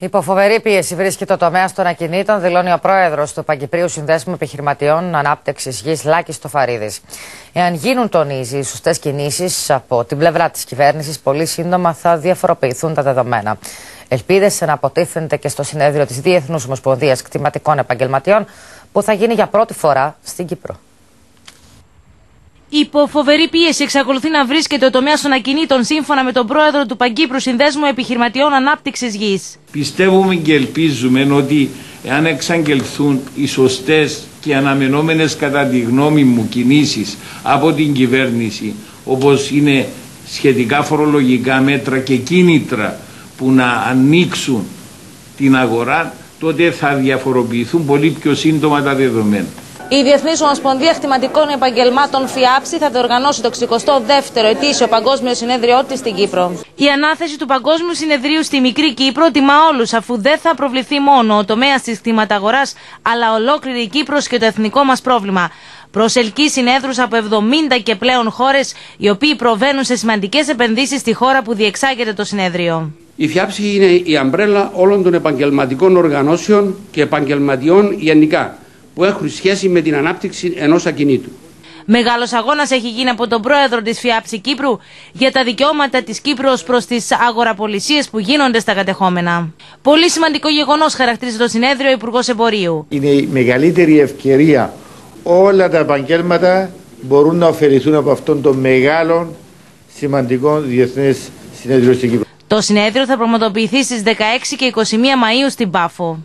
Υπό φοβερή πίεση βρίσκεται ο τομέας των ακινήτων, δηλώνει ο πρόεδρος του Παγκυπρίου Συνδέσμου Επιχειρηματιών Ανάπτυξης Γης, Λάκης Στοφαρίδης. Εάν γίνουν, τονίζει, οι σωστές κινήσεις από την πλευρά της κυβέρνησης, πολύ σύντομα θα διαφοροποιηθούν τα δεδομένα. Ελπίδες να αποτίθενται και στο συνέδριο της Διεθνούς Ομοσπονδίας Κτηματικών Επαγγελματιών, που θα γίνει για πρώτη φορά στην Κύπρο. Υπό φοβερή πίεση εξακολουθεί να βρίσκεται ο τομέας των ακινήτων, σύμφωνα με τον πρόεδρο του Παγκύπρου Συνδέσμου Επιχειρηματιών Ανάπτυξης Γης. Πιστεύουμε και ελπίζουμε ότι εάν εξαγγελθούν οι σωστές και αναμενόμενες κατά τη γνώμη μου κινήσεις από την κυβέρνηση, όπως είναι σχετικά φορολογικά μέτρα και κίνητρα που να ανοίξουν την αγορά, τότε θα διαφοροποιηθούν πολύ πιο σύντομα τα δεδομένα. Η Διεθνής Ομοσπονδία Κτηματικών Επαγγελμάτων ΦΙΑΠΣΗ θα διοργανώσει το 62ο ετήσιο Παγκόσμιο Συνέδριό της στην Κύπρο. Η ανάθεση του Παγκόσμιου Συνεδρίου στη Μικρή Κύπρο τιμά όλους, αφού δεν θα προβληθεί μόνο ο τομέας της κτηματαγοράς, αλλά ολόκληρη η Κύπρος και το εθνικό μας πρόβλημα. Προσελκύει συνέδρους από 70 και πλέον χώρες, οι οποίοι προβαίνουν σε σημαντικές επενδύσεις στη χώρα που διεξάγεται το συνέδριο. Η ΦΙΑΠΣΗ είναι η αμπρέλα όλων των επαγγελματικών οργανώσεων και επαγγελματιών γενικά, που έχουν σχέση με την ανάπτυξη ενός ακινήτου. Μεγάλος αγώνας έχει γίνει από τον πρόεδρο της ΦΙΑΠΣΗ Κύπρου για τα δικαιώματα της Κύπρου ως προς τις αγοραπολισίες που γίνονται στα κατεχόμενα. Πολύ σημαντικό γεγονός χαρακτηρίζει το συνέδριο ο Υπουργός Εμπορίου. Είναι η μεγαλύτερη ευκαιρία. Όλα τα επαγγέλματα μπορούν να ωφεληθούν από αυτόν τον μεγάλο σημαντικό διεθνές συνέδριο στην Κύπρο. Το συνέδριο θα πραγματοποιηθεί στις 16 και 21 Μαΐου στην Πάφο.